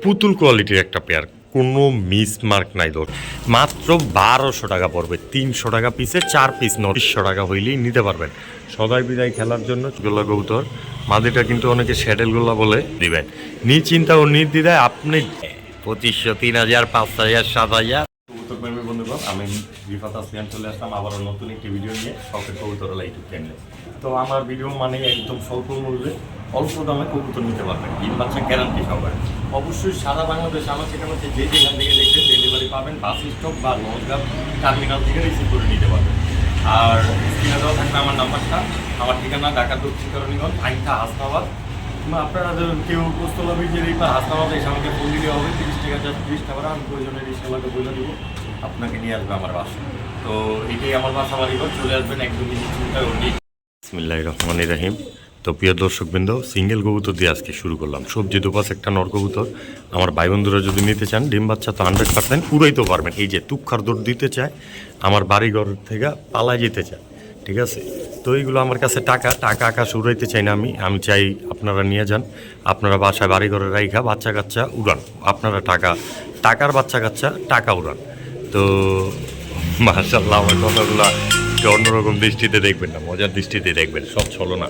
পুতুল কোয়ালিটির একটা পেয়ার, কোনো মিস মার্ক নাই দর, মাত্র 1200 টাকা পড়বে। 300 টাকা পিসে 4 পিস 900 টাকা হইলেই নিতে পারবেন। সদাই বিদায় খেলার জন্য গোল্লা কবুতর মাদিটা কিন্তু অনেকে স্যাডেল গোল্লা বলে দিবেন। নিশ্চিন্তা ও নির্দ্বিধায় আপনি 2500, 3000, 5000, 7000 কবুতর প্রেমী বন্ধুগণ, আমি রিফাত আসিয়ান চলে আসলাম আবারও নতুন একটি ভিডিও নিয়ে শখের কবুতরওয়ালা ইউটিউব চ্যানেলে। তো আমার ভিডিও মানে একদম স্বল্প মূল্যে অল্প দামে কবুতর নিতে পারবেন, ডিম বাচ্চা গ্যারান্টি সহকারে। অবশ্যই সারা বাংলাদেশ আমার সেখানে হচ্ছে যে যেখান থেকে দেখবেন ডেলিভারি পাবেন, বাস স্টপ বা লঞ্চঘাট টার্মিনাল থেকে রিসিভ করে নিতে পারবেন। আর স্ক্রিনে দেওয়া থাকবে আমার নাম্বারটা, আমার ঠিকানা ঢাকা দক্ষিণ করণীগঞ্জ, আইনটা হাসনাবাদ। আপনারা কেউ পোস্তলা ব্রিজের এই হাসনাবাদে এসে আমাকে ফোন দিলে হবে, 30 টাকা জাস্ট 30 টাকা আমি প্রয়োজনের রিক্সাওয়ালাকে বলে দেবো, আপনাকে নিয়ে আসবে আমার বাসা। তো এটাই আমার বাসা বাড়িঘর, চলে আসবেন একদমই নিশ্চিন্তায়। বিসমিল্লাহির রহমানির রহিম। তো প্রিয় দর্শকবৃন্দ, সিঙ্গেল কবুতর দিয়ে আজকে শুরু করলাম। সবজি দুপাশ একটা নর কবুতর। আমার ভাই বন্ধুরা যদি নিতে চান, ডিম বাচ্চা তো 100% উড়াইতেও পারবেন। এই যে তুক্ষার দৌড় দিতে চায়, আমার বাড়িঘর থেকে পালায় যেতে চায়, ঠিক আছে। তো এইগুলো আমার কাছে টাকা আকাশ উড়াইতে চাই না আমি চাই আপনারা নিয়ে যান, আপনারা বাসায় বাড়িঘরে রাইখা বাচ্চা কাচ্চা উড়ান, আপনারা টাকার বাচ্চা কাচ্চা টাকা উড়ান। তো মাশাআল্লাহ, আমার কথাগুলো অন্যরকম দৃষ্টিতে দেখবেন না, মজার দৃষ্টিতে দেখবেন, সব ছলো না,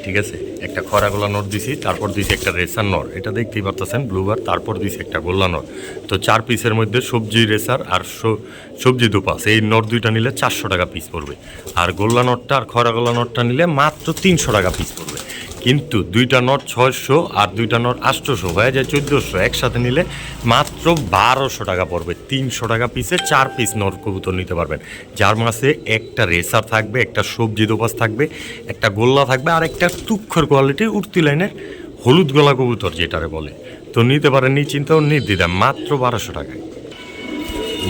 ঠিক আছে। একটা খরা গোলা নট দিছি, তারপর দিছি একটা রেসার নর, এটা দেখতেই পারতেছেন ব্লুবার, তারপর দিছি একটা গোল্লা নর। তো 4 পিসের মধ্যে সবজি রেসার আর সবজি দুপাস, এই নট দুইটা নিলে 400 টাকা পিস পড়বে। আর গোল্লা নটটা আর খরা গোল্লা নটটা নিলে মাত্র 300 টাকা পিস পড়বে। কিন্তু দুইটা নট 600 আর দুইটা নট 800 হয়ে যায় 1400, একসাথে নিলে মাত্র 1200 টাকা পড়বে। 300 টাকা পিসে 4 পিস নট কবুতর নিতে পারবেন, যার মাঝে একটা রেসার থাকবে, একটা সবজি দোপাস থাকবে, একটা গোল্লা থাকবে, আর একটা তুক্ষর কোয়ালিটির উঠতি লাইনের হলুদ গলা কবুতর যেটারে বলে। তো নিতে পারেন নিশ্চিন্তা ও নির্দ্বিধায় মাত্র 1200 টাকায়।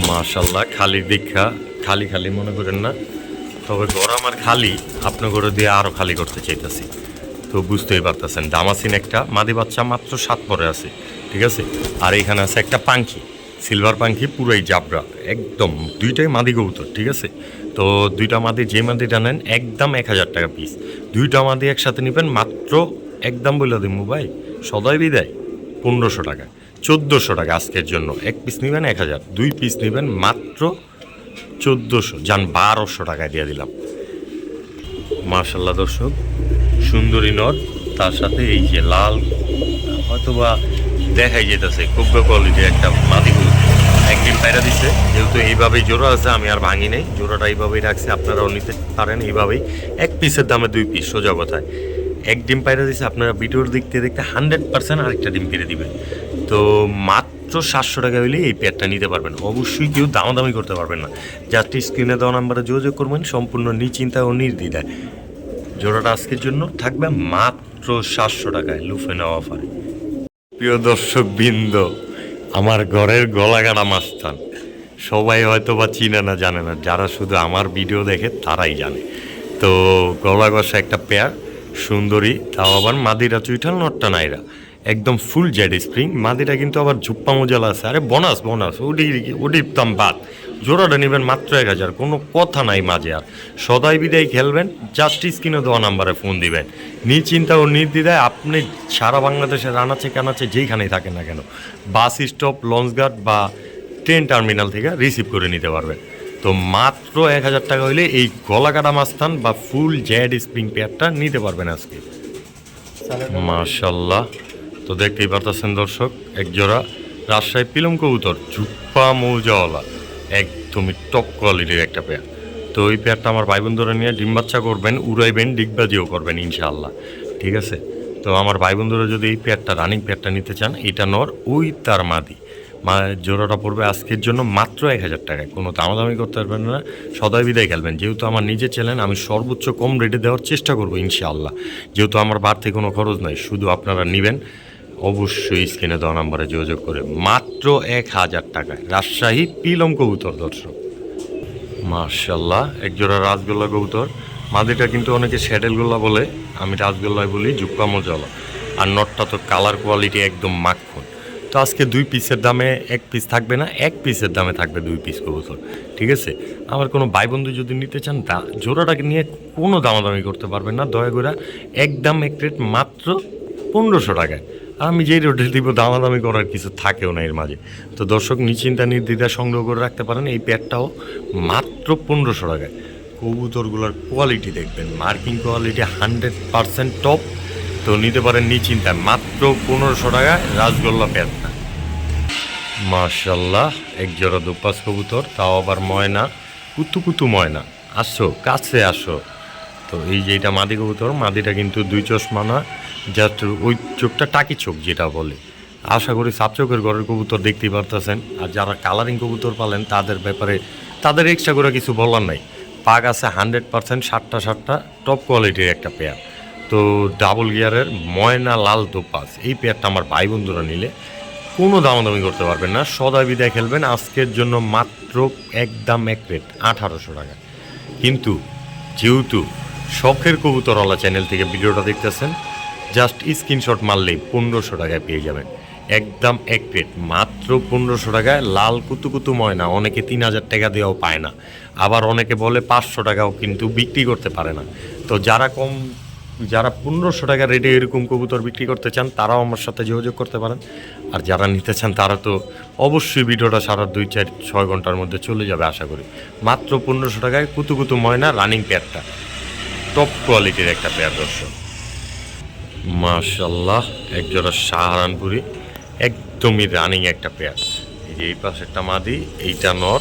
মাশাল্লাহ, খালি দীক্ষা খালি মনে করেন না, তবে ঘর আমার খালি, আপনার ঘরে দিয়ে আরও খালি করতে চাইতেছি। তো বুঝতেই পারতেছেন, দামাসিন একটা মাদি বাচ্চা মাত্র 7 পরে আছে, ঠিক আছে। আর এখানে আছে একটা পাঙ্খি, সিলভার পাঙ্খি, পুরাই জাবরা, একদম দুইটাই মাদি কবুতর, ঠিক আছে। তো দুইটা মাদি, যে মাদিটা নেন একদম 1000 টাকা পিস। দুইটা মাদি একসাথে নেবেন মাত্র, একদম বলে দিন ভাই, সদাই বিদায় 1500 টাকা, 1400 টাকা আজকের জন্য। এক পিস নেবেন 1000, 2 পিস নেবেন মাত্র 1400, যান 1200 টাকায় দিয়ে দিলাম। মার্শাল্লাহ দর্শক, সুন্দরী নর, তার সাথে এই যে লাল, হয়তোবা দেখাই যেতেছে খুব কোয়ালিটির একটা মাদি গরু। একদিন পায়রা দিচ্ছে, যেহেতু এইভাবেই জোড়া আছে, আমি আর ভাঙি নেই, জোড়াটা এইভাবেই রাখছি, আপনারাও নিতে পারেন এইভাবেই। 1 পিসের দামে 2 পিস, সোজা কথায়। এক ডিম পায়রা দিচ্ছে, আপনারা ভিডিওর দেখতে 100% আরেকটা ডিম পেরে দিবেন। তো মাত্র 700 টাকা হইলে এই পেয়ারটা নিতে পারবেন। অবশ্যই কেউ দামাদামি করতে পারবেন না, যাত্রী স্ক্রিনে দেওয়া নাম্বারে যোগাযোগ করবেন সম্পূর্ণ নিশ্চিন্তা ও নির্দ্বিধায়। জোড়াটা আজকের জন্য থাকবে মাত্র 700 টাকায়, লুফে নেওয়া অফারে। প্রিয় দর্শক বৃন্দ, আমার ঘরের গলাগাড়া মাস্তান, সবাই হয়তো বা চিনে না, জানে না, যারা শুধু আমার ভিডিও দেখে তারাই জানে। তো গলা ঘষা একটা পেয়ার, সুন্দরী, তাও আবার মাদিরা চুইঠাল, নটটা নাইরা, একদম ফুল জেড স্প্রিং। মাদিরা কিন্তু আবার ঝুপ্পা মোজালা আছে, আরে বোনাস ওটির দাম বাদ। জোড়াটা নেবেন মাত্র 1000, কোনো কথা নাই মাঝে। আর সদাই বিদায় খেলবেন, জাস্ট স্ক্রিনে দেওয়া নাম্বারে ফোন দিবেন, নিশ্চিন্তা ও নির্দ্বিধায় আপনি সারা বাংলাদেশের আনাচে কানাচে যেইখানেই থাকেন না কেন, বাস স্টপ, লঞ্চঘাট বা ট্রেন টার্মিনাল থেকে রিসিভ করে নিতে পারবেন। তো মাত্র 1000 টাকা হইলে এই গলাকাটা মাস্তান বা ফুল জেড স্প্রিং পেয়ারটা নিতে পারবেন আজকে। মাশাল্লাহ, তো দেখতেই পারতেছেন দর্শক, এক জোড়া রাজশাহী পিলম কবুতর, ঝুপ্পা মৌজাওয়ালা, একদমই টপ কোয়ালিটির একটা পেয়ার। তো ওই পেয়ারটা আমার ভাই বন্ধুরা নিয়ে ডিম বাচ্চা করবেন, উড়াইবেন, ডিগবাজিও করবেন ইনশাআল্লাহ, ঠিক আছে। তো আমার ভাই বন্ধুরা যদি এই পেয়ারটা, রানিং পেয়ারটা নিতে চান, এটা নর, ওই তার মাদি, জোড়াটা পড়বে আজকের জন্য মাত্র 1000 টাকায়, কোনো দামাদামি করতে পারবেন না, সদাই বিদায় খেলবেন। যেহেতু আমার নিজের চ্যানেল, আমি সর্বোচ্চ কম রেটে দেওয়ার চেষ্টা করবো ইনশাআল্লাহ, যেহেতু আমার বাড়তি কোনো খরচ নয়, শুধু আপনারা নেবেন অবশ্যই স্ক্রিনে দেওয়া নাম্বারে যোগাযোগ করে মাত্র 1000 টাকায় রাজশাহী পিলম কবুতর। দর্শক মাশাল্লাহ, একজোড়া রাজগোল্লা কবুতর, মাদিটা কিন্তু অনেকে স্যাডেল গোল্লা বলে, আমি রাজগোল্লায় বলি, জুপ্পা মজালা। আর নটটা তো কালার কোয়ালিটি একদম মাখন। তো আজকে 2 পিসের দামে 1 পিস থাকবে না, 1 পিসের দামে থাকবে 2 পিস কবুতর, ঠিক আছে। আমার কোনো ভাই বন্ধু যদি নিতে চান, তা জোড়াটাকে নিয়ে কোনো দামাদামি করতে পারবেন না, দয়া করে একদম এক রেট মাত্র 1500 টাকায়। আমি যেই রেটে দিব দামাদামি করার কিছু থাকেও না এর মাঝে। তো দর্শক নিশ্চিন্তা নির্দ্বিধায় সংগ্রহ করে রাখতে পারেন। এই পেয়ারটাও মাত্র 1500 টাকায়। কবুতরগুলোর কোয়ালিটি দেখবেন, মার্কিং কোয়ালিটি 100% টপ। তো নিতে পারেন নিশ্চিন্তায় মাত্র 1500 টাকায় রাজগোল্লা পেয়ারটা। মাশাল্লাহ, এক জোড়া দুপাস কবুতর, তাও আবার ময়না, কুতু কুতু ময়না। আসো কাছে আসো। তো এই যে এটা মাদি কবুতর, মাদিটা কিন্তু 2 চশমা না, জাস্ট ওই চোখটা টাকি চোখ যেটা বলে। আশা করি সাপ চোখের ঘরের কবুতর দেখতেই পারতেছেন। আর যারা কালারিং কবুতর পালেন তাদের ব্যাপারে তাদের এক্সট্রা করে কিছু বলার নাই। পাক আছে 100%, 7টা টপ কোয়ালিটির একটা পেয়ার। তো ডাবল গিয়ারের ময়না লাল দোপাস, এই পেয়ারটা আমার ভাই বন্ধুরা নিলে কোনো দামাদামি করতে পারবেন না, সদাই বিদায় খেলবেন। আজকের জন্য মাত্র একদম এক রেট 1800 টাকা। কিন্তু যেহেতু শখের কবুতরওয়ালা চ্যানেল থেকে ভিডিওটা দেখতেছেন, জাস্ট স্ক্রিনশট মারলেই 1500 টাকায় পেয়ে যাবেন একদম এক রেট মাত্র 1500 টাকায় লাল কুতু কুতু ময়না। অনেকে 3000 টাকা দিয়েও পায় না, আবার অনেকে বলে 500 টাকাও কিন্তু বিক্রি করতে পারে না। তো যারা 1500 টাকা রেটে এরকম কবুতর বিক্রি করতে চান তারাও আমার সাথে যোগাযোগ করতে পারেন। আর যারা নিতে চান তারা তো অবশ্যই ভিডিওটা সারা 2-4-6 ঘন্টার মধ্যে চলে যাবে আশা করি। মাত্র 1500 টাকায় কুতু কুতু ময়না রানিং পেয়ারটা, টপ কোয়ালিটির একটা পেয়ার দর্শক। মাশাল্লাহ, একজোড়া সাহারানপুরি, একদমই রানিং একটা পেয়ার। এই যে এই পাশে একটা মাদি, এইটা নর,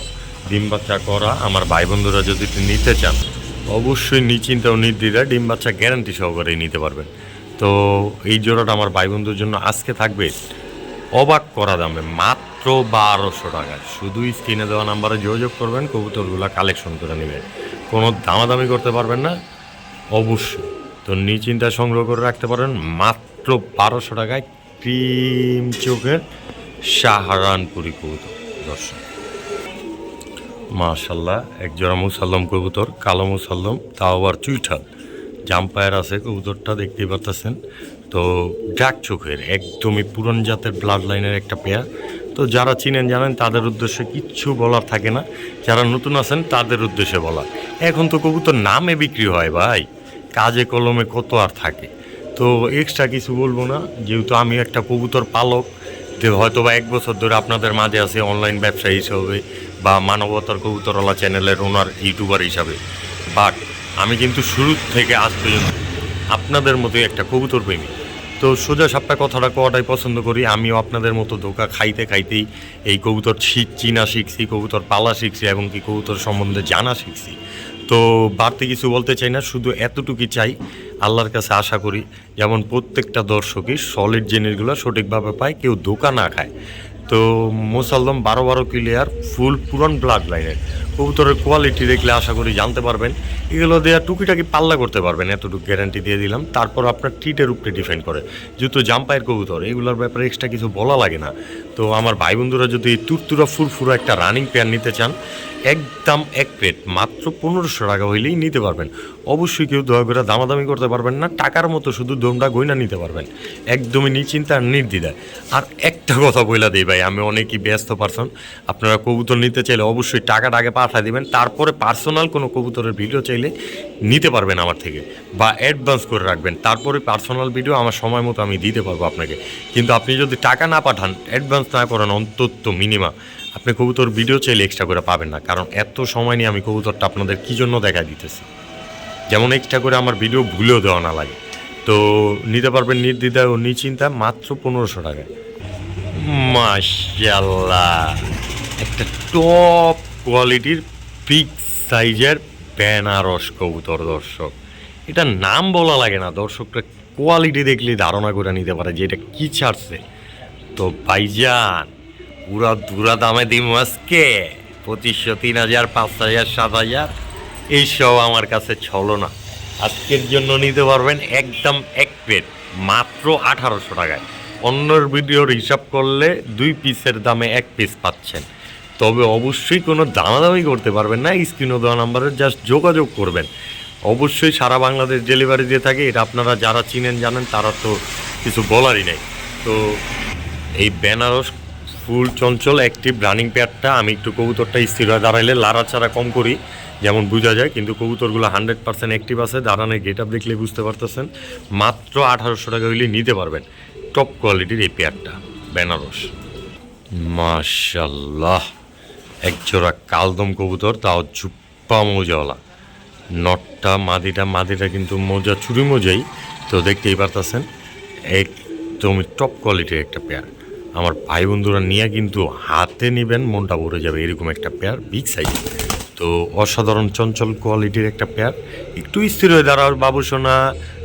ডিম বাচ্চা করা। আমার ভাই বন্ধুরা যদি নিতে চান অবশ্যই নিশ্চিন্তা ও নির্দ্বিধায় ডিম বাচ্চা গ্যারান্টি সহকারেই নিতে পারবেন। তো এই জোড়াটা আমার ভাই বন্ধুর জন্য আজকে থাকবে অবাক করা দামে মাত্র 1200 টাকায়। শুধু স্ক্রিনে দেওয়া নাম্বারে যোগাযোগ করবেন, কবুতরগুলো কালেকশন করে নেবেন, কোনো দামাদামি করতে পারবেন না অবশ্যই। তো নিশ্চিন্তায় সংগ্রহ করে রাখতে পারেন মাত্র 1200 টাকায় ক্রিম চোখের সাহারানপুরি কবুতর দর্শক। মাশাল্লাহ, একজোড়া মুসাল্লম কবুতর, কালো মুসাল্লম, তাও আবার চুইঠাল জাম্পায়ার আছে কবুতরটা দেখতেই পাচ্ছেন। তো ডাক চোখের একদমই পুরান জাতের ব্লাড লাইনের একটা পেয়ার। তো যারা চিনেন জানেন তাদের উদ্দেশ্যে কিচ্ছু বলার থাকে না, যারা নতুন আছেন তাদের উদ্দেশ্যে বলা। এখন তো কবুতর নামে বিক্রি হয় ভাই, কাজে কলমে কত আর থাকে। তো এক্সট্রা কিছু বলবো না, যেহেতু আমি একটা কবুতর পালক, যে হয়তো বা 1 বছর ধরে আপনাদের মাঝে আছে অনলাইন ব্যবসায়ী হিসেবে বা মানবতার কবুতরওয়ালা চ্যানেলের ওনার ইউটিউবার হিসাবে। বাট আমি কিন্তু শুরু থেকে আজ পর্যন্ত আপনাদের মতোই একটা কবুতর প্রেমী। তো সোজা সাপটা কথাটা কোয়াটাই পছন্দ করি। আমিও আপনাদের মতো ধোকা খাইতে খাইতেই এই কবুতর চিনা শিখছি, কবুতর পালা শিখছি এবং কি কবুতর সম্বন্ধে জানা শিখছি। তো বাড়তি কিছু বলতে চাই না, শুধু এতটুকুই চাই, আল্লাহর কাছে আশা করি যেমন প্রত্যেকটা দর্শকই সলিড জিনিসগুলো সঠিকভাবে পায়, কেউ ধোকা না খায়। তো মুসাল্লম 12 ক্লিয়ার ফুল পুরান ব্লাড লাইনের কবুতরের কোয়ালিটি দেখলে আশা করি জানতে পারবেন। এগুলো দেওয়া টুকিটাকি পাল্লা করতে পারবেন, এতটুকু গ্যারান্টি দিয়ে দিলাম। তারপর আপনার ট্রিটের উপরে ডিপেন্ড করে, যেহেতু জাম্পায়ের কবুতর এগুলোর ব্যাপারে এক্সট্রা কিছু বলা লাগে না। তো আমার ভাই বন্ধুরা যদি তুরতুরা ফুরফুরা একটা রানিং পেয়ার নিতে চান, একদম এক প্লেট মাত্র 1500 টাকা হইলেই নিতে পারবেন। অবশ্যই কেউ দয়া করে দামাদামি করতে পারবেন না, টাকার মতো শুধু দমটা গয়না নিতে পারবেন একদমই নিশ্চিন্তা আর নির্দ্বিধায়। আর একটা কথা বইলা দিই ভাই, আমি অনেকই ব্যস্ত পারসন, আপনারা কবুতর নিতে চাইলে অবশ্যই টাকাটা আগে পাঠিয়ে দেবেন, তারপরে পার্সোনাল কোনো কবুতরের ভিডিও চাইলে নিতে পারবেন আমার থেকে, বা অ্যাডভান্স করে রাখবেন, তারপরে পার্সোনাল ভিডিও আমার সময় মতো আমি দিতে পারবো আপনাকে। কিন্তু আপনি যদি টাকা না পাঠান, অ্যাডভান্স না করেন, অন্তত মিনিমাম আপনি কবুতর ভিডিও চাইলে এক্সট্রা করে পাবেন না। কারণ এত সময় নিয়ে আমি কবুতরটা আপনাদের কী জন্য দেখা দিতেছি, যেমন এক্সট্রা করে আমার ভিডিও ভুলেও দেওয়া না লাগে। তো নিতে পারবেন নির্দ্বিধায় ও নিশ্চিন্তা মাত্র 1500 টাকায়। মাশাআল্লাহ, একটা টপ কোয়ালিটির বিগ সাইজের বেনারস কবুতর দর্শক। এটা নাম বলা লাগে না, দর্শকরা কোয়ালিটি দেখলে ধারণা করে নিতে পারে যে এটা কী ছাড়ছে। তো ভাইজান পুরা দুরা দামে দিম আজকে 2500, 3000, 5000, 7000 এইসব আমার কাছে ছলো না। আজকের জন্য নিতে পারবেন একদম এক প্লেট মাত্র 1800 টাকায়। অন্যর ভিডিওর হিসাব করলে 2 পিসের দামে 1 পিস পাচ্ছেন। তবে অবশ্যই কোনো দামাদামি করতে পারবেন না, স্ক্রিনে দেওয়া নাম্বারে জাস্ট যোগাযোগ করবেন। অবশ্যই সারা বাংলাদেশ ডেলিভারি দিয়ে থাকে, এটা আপনারা যারা চিনেন জানেন, তারা তো কিছু বলারই নেই। তো এই বেনারস ফুল চঞ্চল অ্যাক্টিভ রানিং পেয়ারটা আমি একটু কবুতরটা স্থির হয়ে দাঁড়াইলে লাড়াচাড়া কম করি যেমন বোঝা যায়, কিন্তু কবুতরগুলো 100% অ্যাক্টিভ আছে, দাঁড়ানোর গেট আপ দেখলে বুঝতে পারতেছেন। মাত্র 1800 টাকা হইলে নিতে পারবেন। টপ কোয়ালিটির এই পেয়ারটা বেনারস। মাশাল্লাহ, এক জোড়া কালদম কবুতর, তাও জুপ্পা মোজাওয়ালা। নটটা মাদিটা কিন্তু মোজা চুরি মোজাই, তো দেখতেই পারতেছেন একদমই টপ কোয়ালিটির একটা পেয়ার। আমার ভাই বন্ধুরা নিয়ে কিন্তু হাতে নেবেন মনটা ভরে যাবে, এরকম একটা পেয়ার বিগ সাইজ। তো অসাধারণ চঞ্চল কোয়ালিটির একটা পেয়ার। একটু স্থির হয়ে দাঁড়াও বাবু সোনা,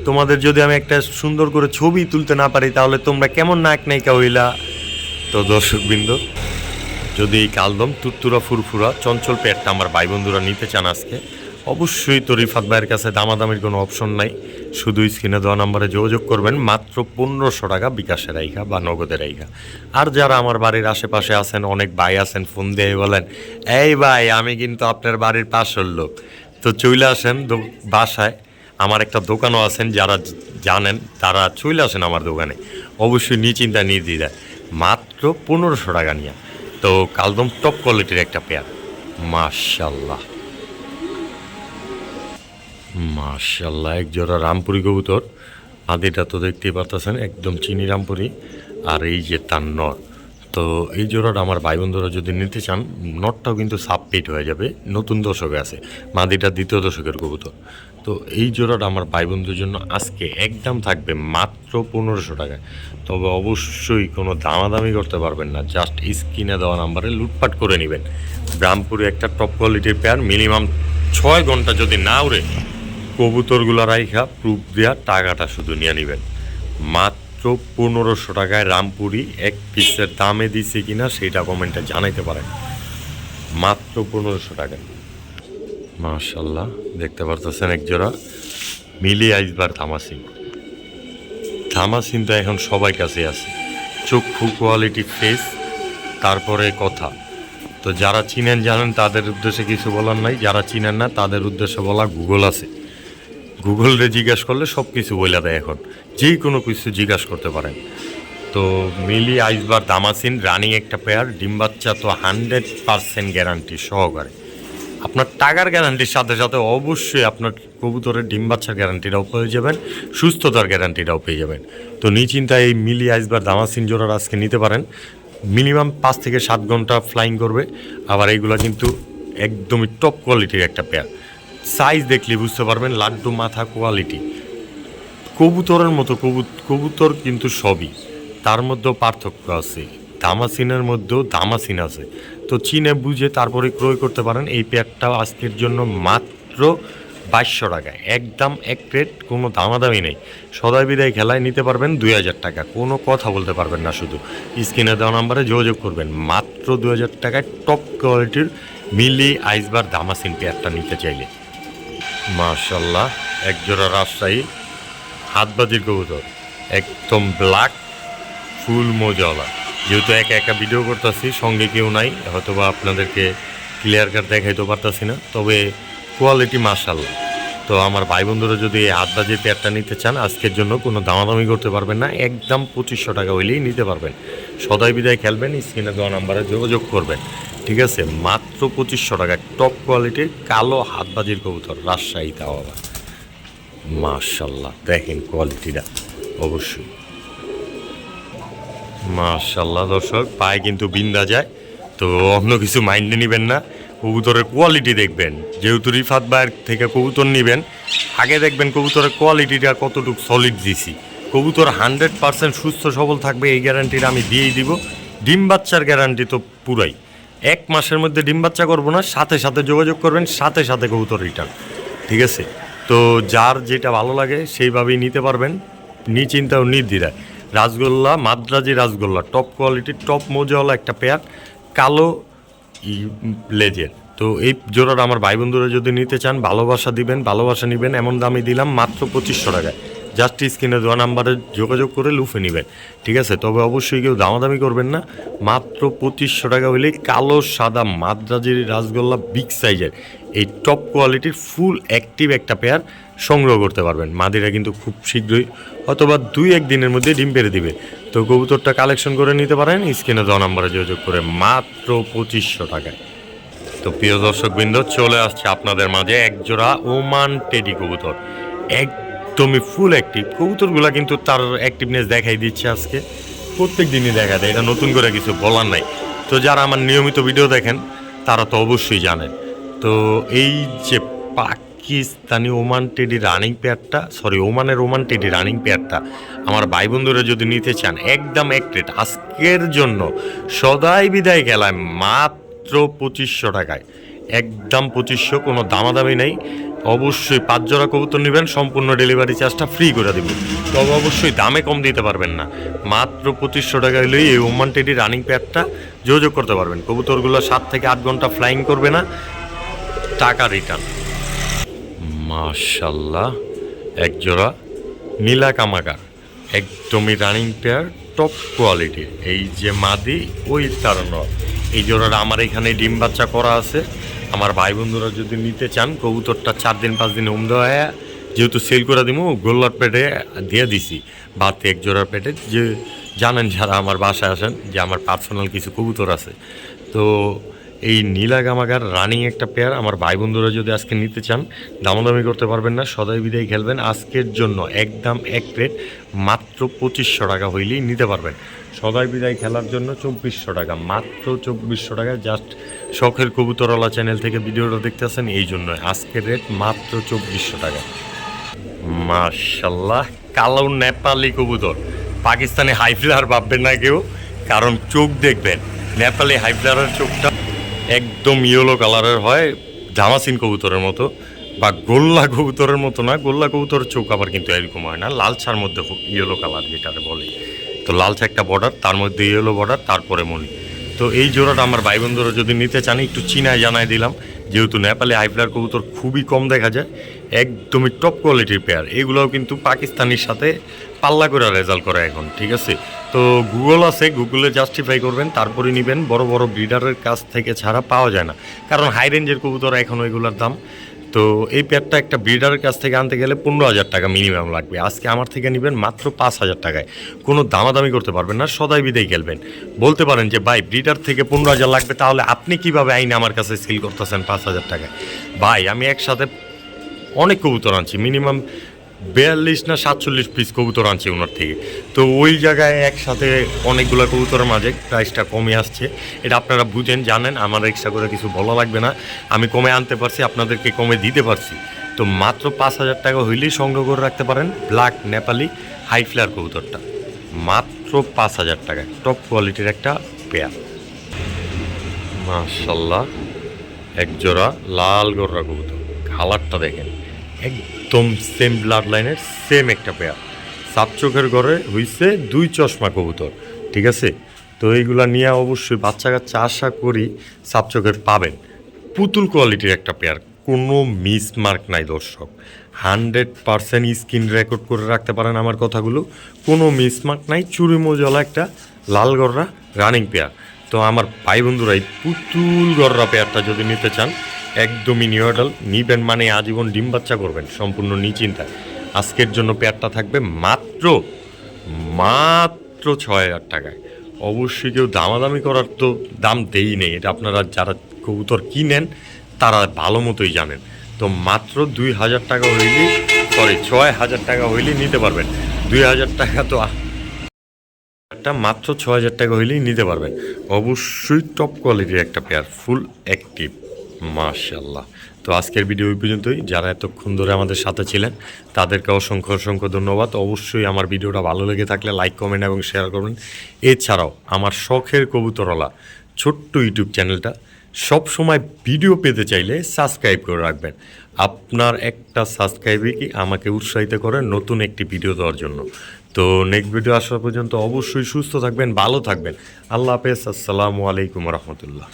তোমাদের যদি আমি একটা সুন্দর করে ছবি তুলতে না পারি তাহলে তোমরা কেমন নায়ক নায়িকা হইলা। তো দর্শকবৃন্দ, যদি এই কালদম তুরতুরা ফুরফুরা চঞ্চল পেয়ারটা আমার ভাই বন্ধুরা নিতে চান আজকে, অবশ্যই তো রিফাত ভাইয়ের কাছে দামাদামির কোনো অপশন নাই, শুধু স্ক্রিনে দেওয়া নাম্বারে যোগাযোগ করবেন, মাত্র 1500 টাকা বিকাশে রাইখা বা নগদে রাইখা। আর যারা আমার বাড়ির আশেপাশে আছেন, অনেক ভাই আছেন, ফোন দিয়ে বলেন এই ভাই আমি কিন্তু আপনার বাড়ির পাশের লোক, তো চলে আসেন বাসায়। আমার একটা দোকানও আছেন, যারা জানেন তারা চলে আসেন আমার দোকানে, অবশ্যই নিশ্চিন্তা নিয়ে দেয়, মাত্র 1500 টাকা নিয়ে। তো কালদম টপ কোয়ালিটির একটা পেয়ার। মাশাল্লাহ মাশাল্লাহ, এক জোড়া রামপুরি কবুতর। আদিটা তো দেখতেই পারতেছেন একদম চিনি রামপুরি, আর এই যে তার নর। তো এই জোড়াটা আমার ভাই বন্ধুরা যদি নিতে চান, নটটাও কিন্তু সাবপিট হয়ে যাবে, নতুন দশকে আছে, মাদিটা দ্বিতীয় দশকের কবুতর। তো এই জোড়াটা আমার ভাই বন্ধুর জন্য আজকে একদম থাকবে মাত্র 1500 টাকায়। তবে অবশ্যই কোনো দামাদামি করতে পারবেন না, জাস্ট স্ক্রিনে দেওয়া নাম্বারে লুটপাট করে নেবেন। রামপুরি একটা টপ কোয়ালিটির পেয়ার, মিনিমাম 6 ঘন্টা যদি না উড়ে কবুতরগুলো রাইখা প্রুফ দেওয়া টাকাটা শুধু নিয়ে নেবেন। মাত্র 1500 টাকায় রামপুরি এক পিসের দামে দিছে কিনা সেটা কমেন্টে জানাইতে পারেন। মাত্র 1500 টাকায়। মাশাল্লাহ, দেখতে পারতেছেন এক জোড়া মিলি আইসবার ধামাসিন। ধামাসিন তো এখন সবাই কাছে আছে, চক্ষু কোয়ালিটি ফেস, তারপরে কথা। তো যারা চিনেন জানেন তাদের উদ্দেশ্যে কিছু বলার নাই, যারা চিনেন না তাদের উদ্দেশ্যে বলা গুগল আছে, গুগলরে জিজ্ঞাসা করলে সব কিছু বলে দেয়, এখন যে কোনো কিছু জিজ্ঞাসা করতে পারেন। তো মিলি আইসবার দামাসিন রানিং একটা পেয়ার, ডিম বাচ্চা তো 100% গ্যারান্টি সহকারে। আপনার টাকার গ্যারান্টির সাথে সাথে অবশ্যই আপনার কবুতরের ডিম বাচ্চার গ্যারান্টিটাও পেয়ে যাবেন, সুস্থতার গ্যারান্টিটাও পেয়ে যাবেন। তো নিশ্চিন্তায় এই মিলি আইসবার দামাসিন জোড়ার আজকে নিতে পারেন। মিনিমাম 5 থেকে 7 ঘন্টা ফ্লাইং করবে, আবার এইগুলো কিন্তু একদমই টপ কোয়ালিটির একটা পেয়ার। সাইজ দেখলে বুঝতে পারবেন লাড্ডু মাথা কোয়ালিটি, কবুতরের মতো কবুতর কিন্তু সবই, তার মধ্যেও পার্থক্য আছে, দামাসিনের মধ্যেও দামাসিন আছে। তো চিনে বুঝে তারপরে ক্রয় করতে পারেন। এই পেয়ারটা আজকের জন্য মাত্র 2200 টাকায়, একদম এক রেট, কোনো দামাদামি নেই। সদাই বিদায় খেলায় নিতে পারবেন 2000 টাকা, কোনো কথা বলতে পারবেন না, শুধু স্ক্রিনে দেওয়া নাম্বারে যোগাযোগ করবেন। মাত্র 2000 টাকায় টপ কোয়ালিটির মিলি আইসবার দামাসিন পেয়ারটা নিতে চাইলে। মাশাল্লাহ, একজোড়া রাজশাহী হাতবাজির কবুতর, একদম ব্ল্যাক ফুল মোজাওয়ালা। যেহেতু একা একা ভিডিও করতেছি, সঙ্গে কেউ নাই, হয়তোবা আপনাদেরকে ক্লিয়ার কাট দেখাইতে পারতাছি না, তবে কোয়ালিটি মাশাল্লাহ। তো আমার ভাই বন্ধুরা যদি এই হাতবাজির পেয়ারটা নিতে চান, আজকের জন্য কোনো দামাদামি করতে পারবেন না, একদম 2500 টাকা হইলেই নিতে পারবেন। সদাই বিদায় খেলবেন, স্ক্রিনে দেওয়া নাম্বারে যোগাযোগ করবেন, ঠিক আছে? মাত্র 2500 টাকায় টপ কোয়ালিটির কালো হাতবাজির কবুতর, রাজশাহী, তাও আবার মাশাল্লাহ। দেখেন কোয়ালিটিটা অবশ্যই মাশাল্লাহ। দর্শক পায়ে কিন্তু বিন্দা যায়, তো অন্য কিছু মাইন্ডে নেবেন না, কবুতরের কোয়ালিটি দেখবেন। যেহেতু রিফাত ভাইয়ের থেকে কবুতর নেবেন, আগে দেখবেন কবুতরের কোয়ালিটিটা কতটুকু সলিড দিছি। কবুতর 100% সুস্থ সবল থাকবে, এই গ্যারান্টিটা আমি দিয়েই দিব। ডিম বাচ্চার গ্যারান্টি তো পুরাই, 1 মাসের মধ্যে ডিম বাচ্চা করবো না, সাথে সাথে যোগাযোগ করবেন, সাথে সাথে কবুতর রিটার্ন, ঠিক আছে? তো যার যেটা ভালো লাগে সেইভাবেই নিতে পারবেন, নিশ্চিন্তাও নির্দ্বিধায়। রাসগোল্লা, মাদ্রাজি রাসগোল্লা, টপ কোয়ালিটির টপ মোজাওয়ালা একটা পেয়ার, কালো লেজের। তো এই জোড়াটা আমার ভাই বন্ধুরা যদি নিতে চান, ভালোবাসা দিবেন, ভালোবাসা নেবেন, এমন দামই দিলাম মাত্র 2500 টাকায়। জাস্ট স্ক্রিনে দেওয়া নাম্বারে যোগাযোগ করে লুফে নেবেন, ঠিক আছে? তবে অবশ্যই কেউ দামাদামি করবেন না, মাত্র 2500 টাকা হইলেই কালো সাদা মাদ্রাজির রাসগোল্লা বিগ সাইজের এই টপ কোয়ালিটির ফুল অ্যাক্টিভ একটা পেয়ার সংগ্রহ করতে পারবেন। মাদিরা কিন্তু খুব শীঘ্রই অথবা 2-1 দিনের মধ্যে ডিম পেড়ে দিবে। তো কবুতরটা কালেকশন করে নিতে পারেন স্ক্রিনে দেওয়া নাম্বারে যোগাযোগ করে, মাত্র 2500 টাকায়। তো প্রিয় দর্শকবৃন্দ, চলে আসছে আপনাদের মাঝে একজোড়া ওমান টেডি কবুতর, একদম একদমই ফুল অ্যাক্টিভ কবুতরগুলা, কিন্তু তার অ্যাক্টিভনেস দেখাই দিচ্ছে আজকে, প্রত্যেক দিনই দেখা দেয়, এটা নতুন করে কিছু বলার নাই। তো যারা আমার নিয়মিত ভিডিও দেখেন তারা তো অবশ্যই জানেন। তো এই যে পাকিস্তানি ওমান টেডি রানিং পেয়ারটা, ওমানের ওমান টেডি রানিং পেয়ারটা আমার ভাই বন্ধুরা যদি নিতে চান, একদম এক রেট আজকের জন্য সদাই বিদায় খেলায় মাত্র 2500 টাকায়, একদম 2500, কোনো দামাদামি নেই। অবশ্যই 5 জোড়া কবুতর নেবেন, সম্পূর্ণ ডেলিভারি চার্জটা ফ্রি করে দেব, তবে অবশ্যই দামে কম দিতে পারবেন না। মাত্র 2500 টাকা হলেই এই ওমান টেডি রানিং পেয়ারটা যোগাযোগ করতে পারবেন। কবুতরগুলো 7 থেকে 8 ঘন্টা ফ্লাইং করবে না, টাকা রিটার্ন। মাশাল্লাহ, এক জোড়া নীলা কামাকার, একদমই রানিং পেয়ার, টপ কোয়ালিটির। এই যে মাদি, ওই তার নর। এই জোড়াটা আমার এখানে ডিম বাচ্চা করা আছে। আমার ভাই বন্ধুরা যদি নিতে চান, কবুতরটা 4 দিন 5 দিন হোম দেওয়া হয়, যেহেতু সেল করে দিব, গোল্লার পেটে দিয়ে দিছি বাড়তি এক জোড়ার পেটে। যে জানেন যারা আমার বাসায় আসেন যে আমার পার্সোনাল কিছু কবুতর আছে। তো এই নীলা গামাগার রানিং একটা পেয়ার আমার ভাই বন্ধুরা যদি আজকে নিতে চান, দামাদামি করতে পারবেন না, সদাই বিদায় খেলবেন। আজকের জন্য একদম এক প্লেট মাত্র 2500 টাকা হইলেই নিতে পারবেন। সদাই বিদায় খেলার জন্য 2400 টাকা, মাত্র 2400 টাকা। জাস্ট শখের কবুতরওয়ালা চ্যানেল থেকে ভিডিওটা দেখতেছেন, এই জন্য আজকের রেট মাত্র 2400 টাকা। মাশাল্লাহ, কালো নেপালি কবুতর, পাকিস্তানি হাইফ্লার ভাববেন না কেউ, কারণ চোখ দেখবেন নেপালি হাইফ্লারের চোখটা একদম ইয়েলো কালারের হয়, জামাসিন কবুতরের মতো, বা গোল্লা কবুতরের মতো না। গোল্লা কবুতরের চোখ আবার কিন্তু এরকম হয় না, লালচার মধ্যে ইয়েলো কালার যেটাকে বলে। তো লালচা একটা বর্ডার, তার মধ্যে ইয়েলো বর্ডার, তারপরে মনি। তো এই জোড়াটা আমার ভাই বন্ধুরা যদি নিতে চান, একটু চিনায় জানাই দিলাম, যেহেতু নেপালি হাইফ্লার কবুতর খুবই কম দেখা যায়, একদমই টপ কোয়ালিটির পেয়ার। এগুলোও কিন্তু পাকিস্তানির সাথে পাল্লা করে রেজাল্ট করে এখন, ঠিক আছে। তো গুগল আছে, গুগলে জাস্টিফাই করবেন, তারপরে নেবেন। বড় বড় ব্রিডারের কাছ থেকে ছাড়া পাওয়া যায় না, কারণ হাই রেঞ্জের কবুতর এখন ওইগুলোর দাম। তো এই পেয়ারটা একটা ব্রিডারের কাছ থেকে আনতে গেলে 15,000 টাকা মিনিমাম লাগবে। আজকে আমার থেকে নেবেন মাত্র 5,000 টাকায়, কোনো দামাদামি করতে পারবেন না, সদাই বিদায় খেলবেন। বলতে পারেন যে ভাই ব্রিডার থেকে 15,000 লাগবে, তাহলে আপনি কিভাবে আইনে আমার কাছে সেল করতেছেন 5,000 টাকায়? ভাই আমি একসাথে অনেক কবুতর আনছি, মিনিমাম 42 না 47 পিস কবুতর আনছি ওনার থেকে। তো ওই জায়গায় একসাথে অনেকগুলো কবুতরের মাঝে প্রাইসটা কমে আসছে, এটা আপনারা বুঝেন, জানেন। আমার এক্সট্রা করে কিছু বলা লাগবে না, আমি কমে আনতে পারছি, আপনাদেরকে কমে দিতে পারছি। তো মাত্র 5,000 টাকা হইলেই সংগ্রহ করে রাখতে পারেন ব্ল্যাক নেপালি হাইফ্লার কবুতরটা, মাত্র 5,000 টাকায়, টপ কোয়ালিটির একটা পেয়ার। মাশাল্লাহ, এক জোড়া লাল গররা কবুতর, কালারটা দেখেন একদম সেম ব্লাড লাইনের, সেম একটা পেয়ার। সাপ চোখের ঘরে হইছে 2 চশমা কবুতর, ঠিক আছে। তো এইগুলা নিয়ে অবশ্যই বাচ্চা কাচ্চা আশা করি সাপ চোখের পাবেন। পুতুল কোয়ালিটির একটা পেয়ার, কোনো মিসমার্ক নাই দর্শক, 100% স্ক্রিন রেকর্ড করে রাখতে পারেন আমার কথাগুলো, কোনো মিসমার্ক নাই। চুরি মজলা একটা লাল গররা রানিং পেয়ার। তো আমার ভাই বন্ধুরা এই পুতুল গররা পেয়ারটা যদি নিতে চান, একদমই নিউডাল নিবেন, মানে আজীবন ডিম বাচ্চা করবেন সম্পূর্ণ নিশ্চিন্তায়। আজকের জন্য পেয়ারটা থাকবে মাত্র 6,000 টাকায়। অবশ্যই কেউ দামাদামি করার তো দাম দেই নেই, এটা আপনারা যারা কবুতর কিনেন তারা ভালো মতোই জানেন। তো মাত্র 2,000 টাকা হইলেই, 6,000 টাকা হইলেই নিতে পারবেন। 2,000 টাকা তো একটা, মাত্র 6,000 টাকা হইলেই নিতে পারবেন। অবশ্যই টপ কোয়ালিটির একটা পেয়ার, ফুল অ্যাক্টিভ। মাশাল্লাহ। তো আজকের ভিডিও ওই পর্যন্তই। যারা এতক্ষণ ধরে আমাদের সাথে ছিলেন তাদেরকে অসংখ্য অসংখ্য ধন্যবাদ। অবশ্যই আমার ভিডিওটা ভালো লেগে থাকলে লাইক, কমেন্ট এবং শেয়ার করবেন। এছাড়াও আমার শখের কবুতরওয়ালা ছোট্ট ইউটিউব চ্যানেলটা সব সময় ভিডিও পেতে চাইলে সাবস্ক্রাইব করে রাখবেন। আপনার একটা সাবস্ক্রাইবই কি আমাকে উৎসাহিত করে নতুন একটি ভিডিও দেওয়ার জন্য। তো নেক্সট ভিডিও আসা পর্যন্ত অবশ্যই সুস্থ থাকবেন, ভালো থাকবেন। আল্লাহ হাফেজ, আসসালামু আলাইকুম রহমতুল্লাহ।